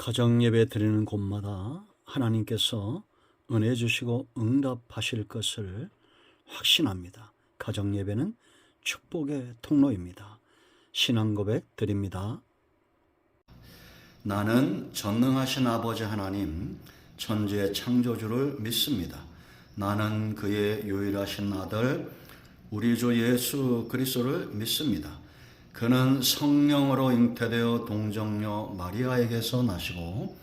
가정 예배 드리는 곳마다 하나님께서 은혜 주시고 응답하실 것을 확신합니다. 가정 예배는 축복의 통로입니다. 신앙 고백 드립니다. 나는 전능하신 아버지 하나님, 천지의 창조주를 믿습니다. 나는 그의 유일하신 아들, 우리 주 예수 그리스도를 믿습니다. 그는 성령으로 잉태되어 동정녀 마리아에게서 나시고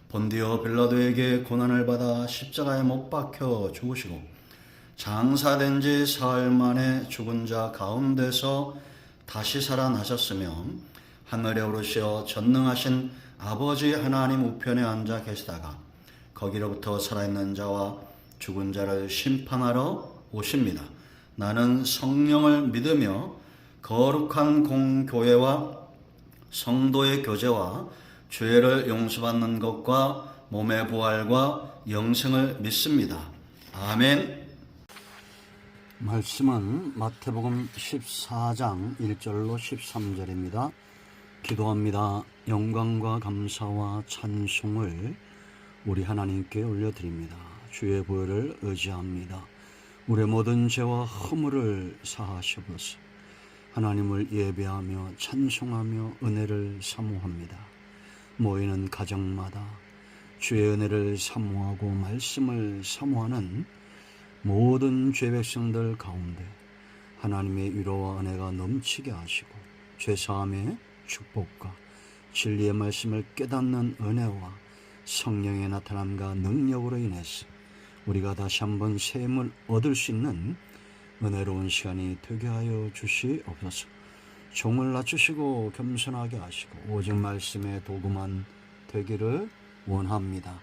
본디오 빌라도에게 고난을 받아 십자가에 못 박혀 죽으시고 장사된 지 사흘 만에 죽은 자 가운데서 다시 살아나셨으며 하늘에 오르시어 전능하신 아버지 하나님 우편에 앉아 계시다가 거기로부터 살아있는 자와 죽은 자를 심판하러 오십니다. 나는 성령을 믿으며 거룩한 공교회와 성도의 교제와 죄를 용서받는 것과 몸의 부활과 영생을 믿습니다. 아멘. 말씀은 마태복음 14장 1절로 13절입니다. 기도합니다. 영광과 감사와 찬송을 우리 하나님께 올려드립니다. 주의 보혈을 의지합니다. 우리의 모든 죄와 허물을 사하셔서 하나님을 예배하며 찬송하며 은혜를 사모합니다. 모이는 가정마다 주의 은혜를 사모하고 말씀을 사모하는 모든 죄 백성들 가운데 하나님의 위로와 은혜가 넘치게 하시고 죄사함의 축복과 진리의 말씀을 깨닫는 은혜와 성령의 나타남과 능력으로 인해서 우리가 다시 한번 새 힘을 얻을 수 있는 은혜로운 시간이 되게 하여 주시옵소서. 종을 낮추시고 겸손하게 하시고 오직 말씀의 도구만 되기를 원합니다.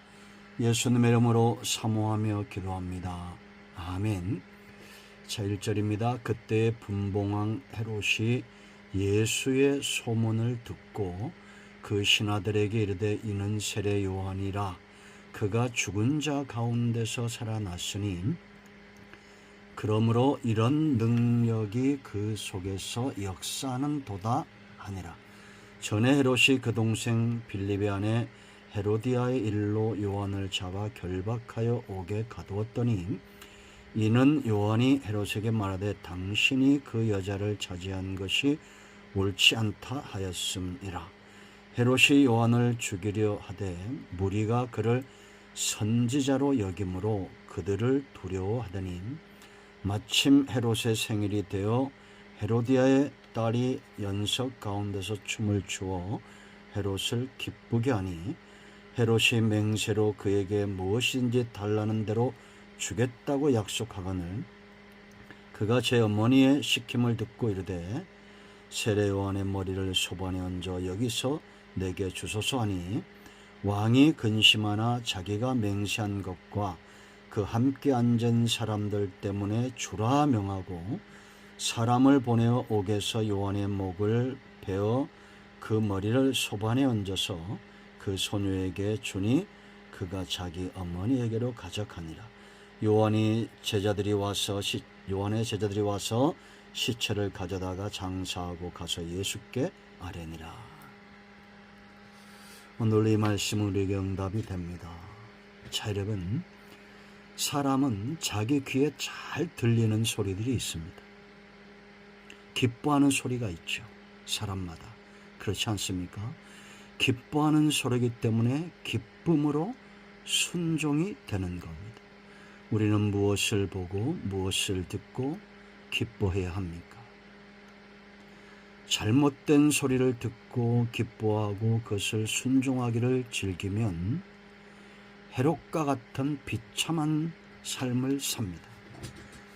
예수님의 이름으로 사모하며 기도합니다. 아멘. 자, 1절입니다. 그때 분봉왕 헤롯이 예수의 소문을 듣고 그 신하들에게 이르되 이는 세례 요한이라. 그가 죽은 자 가운데서 살아났으니 그러므로 이런 능력이 그 속에서 역사하는 도다 하니라. 전에 헤롯이 그 동생 빌립의 아내 헤로디아의 일로 요한을 잡아 결박하여 옥에 가두었더니 이는 요한이 헤롯에게 말하되 당신이 그 여자를 차지한 것이 옳지 않다 하였음이라. 헤롯이 요한을 죽이려 하되 무리가 그를 선지자로 여김으로 그들을 두려워하더니 마침 헤롯의 생일이 되어 헤로디아의 딸이 연석 가운데서 춤을 추어 헤롯을 기쁘게 하니 헤롯이 맹세로 그에게 무엇인지 달라는 대로 주겠다고 약속하거늘 그가 제 어머니의 시킴을 듣고 이르되 세례 요한의 머리를 소반에 얹어 여기서 내게 주소서 하니 왕이 근심하나 자기가 맹세한 것과 그 함께 앉은 사람들 때문에 주라 명하고 사람을 보내어 옥에서 요한의 목을 베어 그 머리를 소반에 얹어서 그 소녀에게 주니 그가 자기 어머니에게로 가져가니라. 요한의 제자들이 와서 시체를 가져다가 장사하고 가서 예수께 아뢰니라. 오늘 이 말씀은 우리에게 응답이 됩니다. 자, 여러분, 사람은 자기 귀에 잘 들리는 소리들이 있습니다. 기뻐하는 소리가 있죠. 사람마다. 그렇지 않습니까? 기뻐하는 소리이기 때문에 기쁨으로 순종이 되는 겁니다. 우리는 무엇을 보고 무엇을 듣고 기뻐해야 합니까? 잘못된 소리를 듣고 기뻐하고 그것을 순종하기를 즐기면 헤롯과 같은 비참한 삶을 삽니다.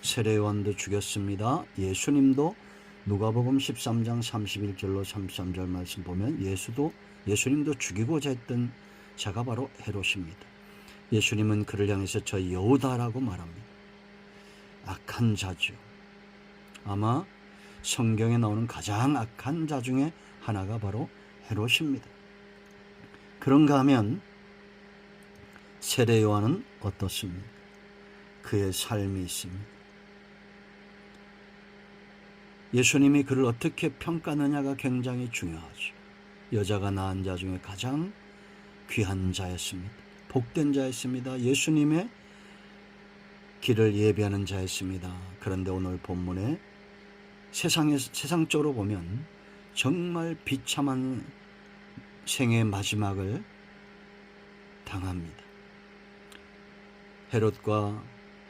세례 요한도 죽였습니다. 예수님도 누가복음 13장 31절로 33절 말씀 보면 예수님도 죽이고자 했던 자가 바로 헤롯입니다. 예수님은 그를 향해서 저 여우다라고 말합니다. 악한 자죠. 아마 성경에 나오는 가장 악한 자 중에 하나가 바로 헤롯입니다. 그런가 하면 세례 요한은 어떻습니까? 그의 삶이 있습니다. 예수님이 그를 어떻게 평가하느냐가 굉장히 중요하죠. 여자가 낳은 자 중에 가장 귀한 자였습니다. 복된 자였습니다. 예수님의 길을 예비하는 자였습니다. 그런데 오늘 본문에 세상적으로 보면 정말 비참한 생의 마지막을 당합니다. 헤롯과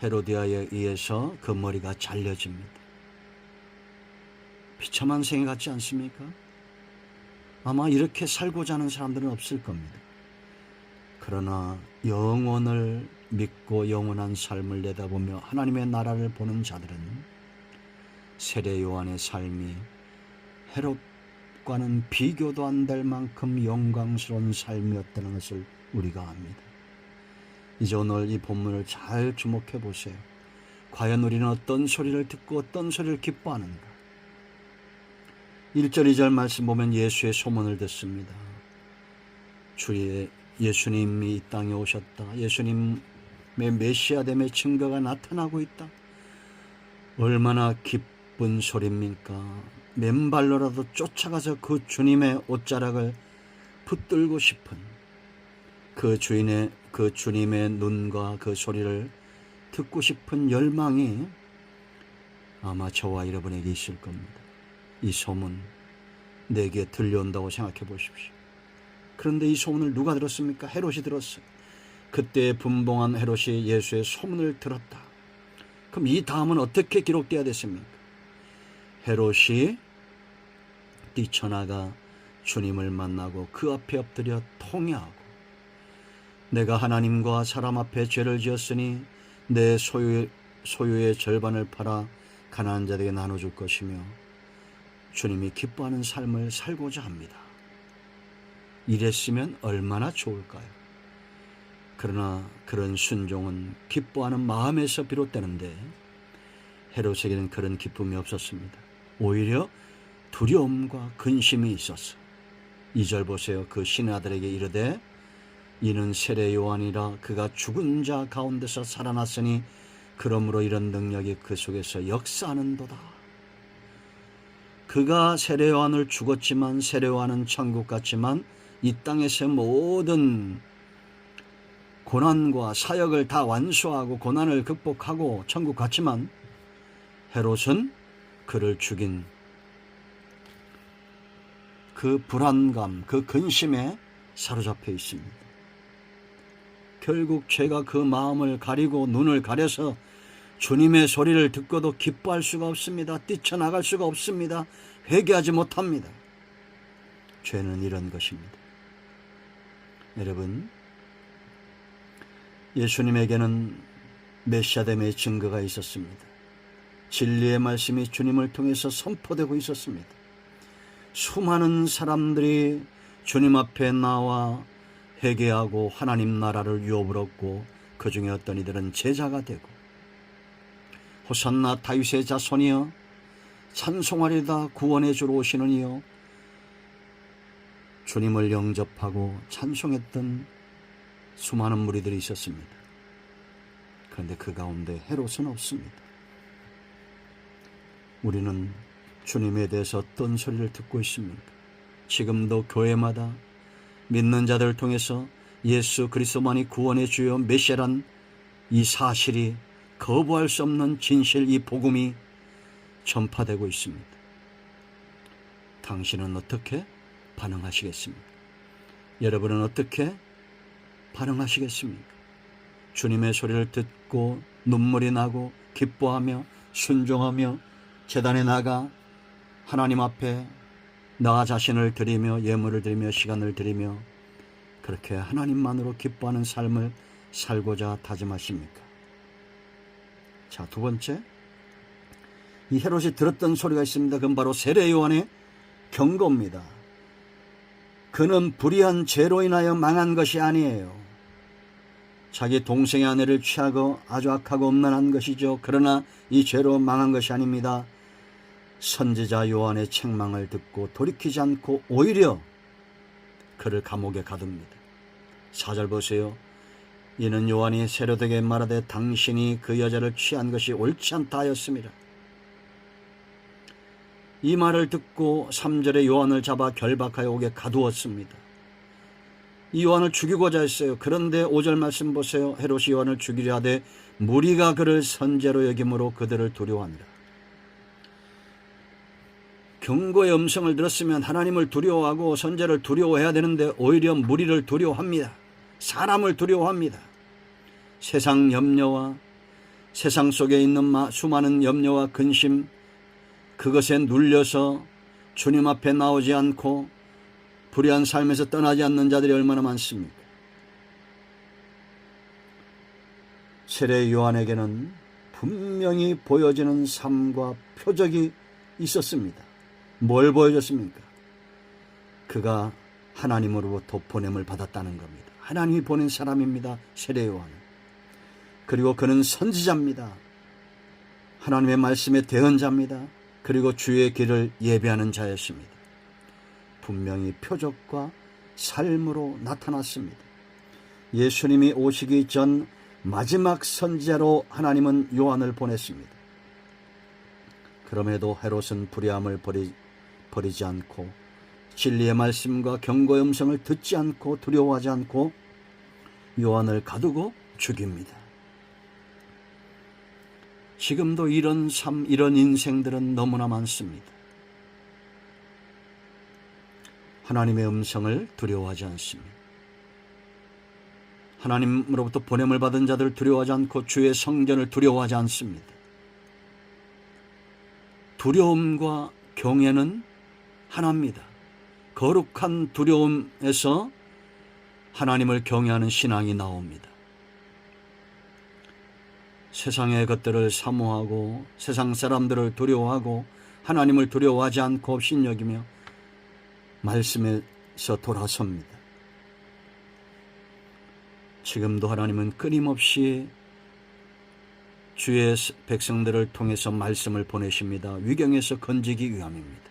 헤로디아에 의해서 그 머리가 잘려집니다. 비참한 생애 같지 않습니까? 아마 이렇게 살고자 하는 사람들은 없을 겁니다. 그러나 영원을 믿고 영원한 삶을 내다보며 하나님의 나라를 보는 자들은 세례 요한의 삶이 헤롯과는 비교도 안 될 만큼 영광스러운 삶이었다는 것을 우리가 압니다. 이제 오늘 이 본문을 잘 주목해 보세요. 과연 우리는 어떤 소리를 듣고 어떤 소리를 기뻐하는가? 1절 2절 말씀 보면 예수의 소문을 듣습니다. 주의 예수님이 이 땅에 오셨다. 예수님의 메시아됨의 증거가 나타나고 있다. 얼마나 기쁜 소리입니까? 맨발로라도 쫓아가서 그 주님의 옷자락을 붙들고 싶은 그 주님의 눈과 그 소리를 듣고 싶은 열망이 아마 저와 여러분에게 있을 겁니다. 이 소문 내게 들려온다고 생각해 보십시오. 그런데 이 소문을 누가 들었습니까? 헤롯이 들었어요. 그때 분봉한 헤롯이 예수의 소문을 들었다. 그럼 이 다음은 어떻게 기록되어야 됐습니까? 헤롯이 뛰쳐나가 주님을 만나고 그 앞에 엎드려 통회하고 내가 하나님과 사람 앞에 죄를 지었으니 내 소유의 절반을 팔아 가난한 자들에게 나눠줄 것이며 주님이 기뻐하는 삶을 살고자 합니다. 이랬으면 얼마나 좋을까요? 그러나 그런 순종은 기뻐하는 마음에서 비롯되는데 헤롯에게는 그런 기쁨이 없었습니다. 오히려 두려움과 근심이 있었어. 2절 보세요. 그 신하들에게 이르되 이는 세례 요한이라 그가 죽은 자 가운데서 살아났으니 그러므로 이런 능력이 그 속에서 역사하는도다. 그가 세례 요한을 죽었지만 세례 요한은 천국 갔지만 이 땅에서 모든 고난과 사역을 다 완수하고 고난을 극복하고 천국 갔지만 헤롯은 그를 죽인 그 불안감, 그 근심에 사로잡혀 있습니다. 결국 죄가 그 마음을 가리고 눈을 가려서 주님의 소리를 듣고도 기뻐할 수가 없습니다. 뛰쳐나갈 수가 없습니다. 회개하지 못합니다. 죄는 이런 것입니다. 여러분, 예수님에게는 메시아됨의 증거가 있었습니다. 진리의 말씀이 주님을 통해서 선포되고 있었습니다. 수많은 사람들이 주님 앞에 나와 회개하고 하나님 나라를 유업을 얻고 그 중에 어떤 이들은 제자가 되고 호산나 다윗의 자손이여 찬송하리다 구원해 주러 오시는 이여 주님을 영접하고 찬송했던 수많은 무리들이 있었습니다. 그런데 그 가운데 헤롯은 없습니다. 우리는 주님에 대해서 어떤 소리를 듣고 있습니까? 지금도 교회마다 믿는 자들을 통해서 예수 그리스도만이 구원의 주요 메시아란 이 사실이 거부할 수 없는 진실, 이 복음이 전파되고 있습니다. 당신은 어떻게 반응하시겠습니까? 여러분은 어떻게 반응하시겠습니까? 주님의 소리를 듣고 눈물이 나고 기뻐하며 순종하며 제단에 나가 하나님 앞에 나 자신을 드리며 예물을 드리며 시간을 드리며 그렇게 하나님만으로 기뻐하는 삶을 살고자 다짐하십니까? 자, 두 번째, 이 헤롯이 들었던 소리가 있습니다. 그건 바로 세례 요한의 경고입니다. 그는 불의한 죄로 인하여 망한 것이 아니에요. 자기 동생의 아내를 취하고 아주 악하고 음란한 것이죠. 그러나 이 죄로 망한 것이 아닙니다. 선지자 요한의 책망을 듣고 돌이키지 않고 오히려 그를 감옥에 가둡니다. 4절 보세요. 이는 요한이 헤롯에게 말하되 당신이 그 여자를 취한 것이 옳지 않다 하였습니다. 이 말을 듣고 3절에 요한을 잡아 결박하여 옥에 가두었습니다. 이 요한을 죽이고자 했어요. 그런데 5절 말씀 보세요. 헤롯이 요한을 죽이려 하되 무리가 그를 선제로 여김으로 그들을 두려워하니라. 경고의 음성을 들었으면 하나님을 두려워하고 선제를 두려워해야 되는데 오히려 무리를 두려워합니다. 사람을 두려워합니다. 세상 염려와 세상 속에 있는 수많은 염려와 근심, 그것에 눌려서 주님 앞에 나오지 않고 불의한 삶에서 떠나지 않는 자들이 얼마나 많습니까? 세례 요한에게는 분명히 보여지는 삶과 표적이 있었습니다. 뭘 보여줬습니까? 그가 하나님으로부터 보냄을 받았다는 겁니다. 하나님이 보낸 사람입니다. 세례 요한은. 그리고 그는 선지자입니다. 하나님의 말씀에 대언자입니다. 그리고 주의 길을 예배하는 자였습니다. 분명히 표적과 삶으로 나타났습니다. 예수님이 오시기 전 마지막 선지자로 하나님은 요한을 보냈습니다. 그럼에도 헤롯은 불의함을 버리지 않고 진리의 말씀과 경고의 음성을 듣지 않고 두려워하지 않고 요한을 가두고 죽입니다. 지금도 이런 삶, 이런 인생들은 너무나 많습니다. 하나님의 음성을 두려워하지 않습니다. 하나님으로부터 보냄을 받은 자들을 두려워하지 않고 주의 성전을 두려워하지 않습니다. 두려움과 경외는 하나입니다. 거룩한 두려움에서 하나님을 경외하는 신앙이 나옵니다. 세상의 것들을 사모하고 세상 사람들을 두려워하고 하나님을 두려워하지 않고 업신여기며 말씀에서 돌아섭니다. 지금도 하나님은 끊임없이 주의 백성들을 통해서 말씀을 보내십니다. 위경에서 건지기 위함입니다.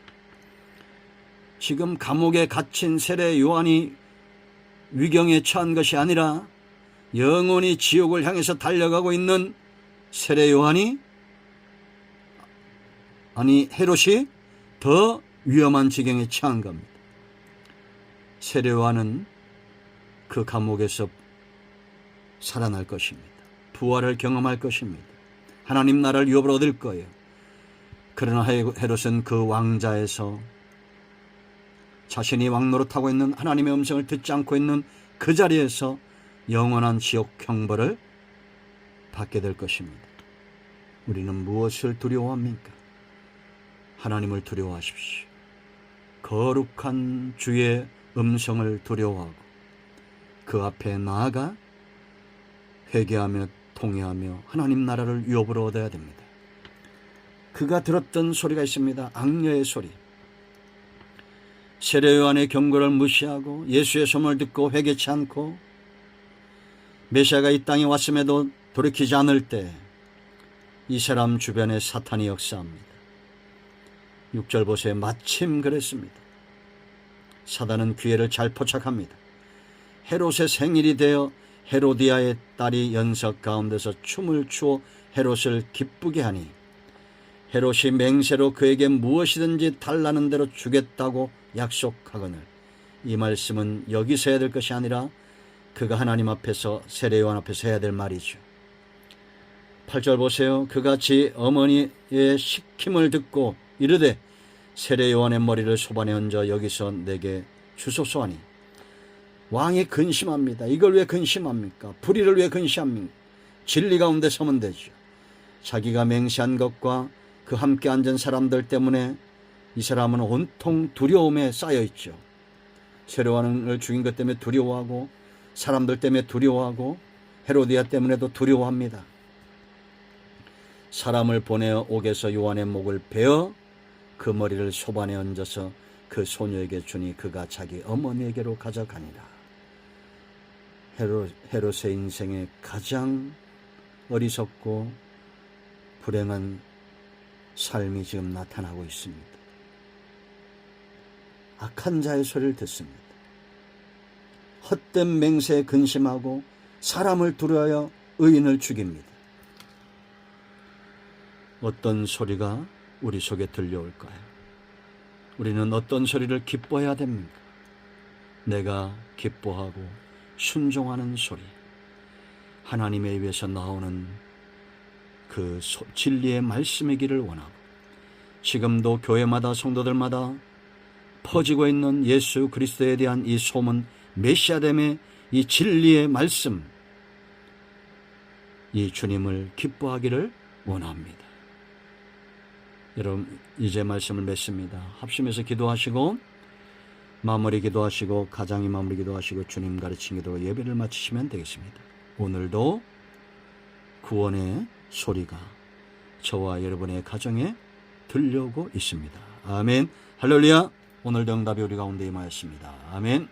지금 감옥에 갇힌 세례 요한이 위경에 처한 것이 아니라 영원히 지옥을 향해서 달려가고 있는 세례 요한이, 헤롯이 더 위험한 지경에 처한 겁니다. 세례 요한은 그 감옥에서 살아날 것입니다. 부활을 경험할 것입니다. 하나님 나라를 유업으로 얻을 거예요. 그러나 헤롯은 그 왕자에서 자신이 왕노릇하고 있는 하나님의 음성을 듣지 않고 있는 그 자리에서 영원한 지옥 형벌을 받게 될 것입니다. 우리는 무엇을 두려워합니까? 하나님을 두려워하십시오. 거룩한 주의 음성을 두려워하고 그 앞에 나아가 회개하며 통회하며 하나님 나라를 유업으로 얻어야 됩니다. 그가 들었던 소리가 있습니다. 악녀의 소리. 세례 요한의 경고를 무시하고 예수의 소문을 듣고 회개치 않고 메시아가 이 땅에 왔음에도 돌이키지 않을 때 이 사람 주변에 사탄이 역사합니다. 6절 보세요. 마침 그랬습니다. 사단은 기회를 잘 포착합니다. 헤롯의 생일이 되어 헤로디아의 딸이 연석 가운데서 춤을 추어 헤롯을 기쁘게 하니 헤롯이 맹세로 그에게 무엇이든지 달라는 대로 주겠다고 약속하거늘. 이 말씀은 여기서 해야 될 것이 아니라 그가 하나님 앞에서 세례 요한 앞에서 해야 될 말이죠. 8절 보세요. 그가 지 어머니의 시킴을 듣고 이르되 세례 요한의 머리를 소반에 얹어 여기서 내게 주소서 하니. 왕이 근심합니다. 이걸 왜 근심합니까? 불의를 왜 근심합니까? 진리 가운데 서면 되죠. 자기가 맹세한 것과 그 함께 앉은 사람들 때문에 이 사람은 온통 두려움에 쌓여 있죠. 세례 요한을 죽인 것 때문에 두려워하고 사람들 때문에 두려워하고 헤로디아 때문에도 두려워합니다. 사람을 보내어 옥에서 요한의 목을 베어 그 머리를 소반에 얹어서 그 소녀에게 주니 그가 자기 어머니에게로 가져가니라. 헤롯의 인생에 가장 어리석고 불행한 삶이 지금 나타나고 있습니다. 악한 자의 소리를 듣습니다. 헛된 맹세에 근심하고 사람을 두려워하여 의인을 죽입니다. 어떤 소리가 우리 속에 들려올까요? 우리는 어떤 소리를 기뻐해야 됩니까? 내가 기뻐하고 순종하는 소리, 하나님의 입에서 나오는 그 진리의 말씀이기를 원하고, 지금도 교회마다 성도들마다 퍼지고 있는 예수 그리스도에 대한 이 소문, 메시아됨의 이 진리의 말씀, 이 주님을 기뻐하기를 원합니다. 여러분, 이제 말씀을 맺습니다. 합심해서 기도하시고, 마무리 기도하시고, 가장이 마무리 기도하시고, 주님 가르친 기도로 예배를 마치시면 되겠습니다. 오늘도 구원의 소리가 저와 여러분의 가정에 들려오고 있습니다. 아멘. 할렐루야. 오늘도 응답이 우리 가운데 임하였습니다. 아멘.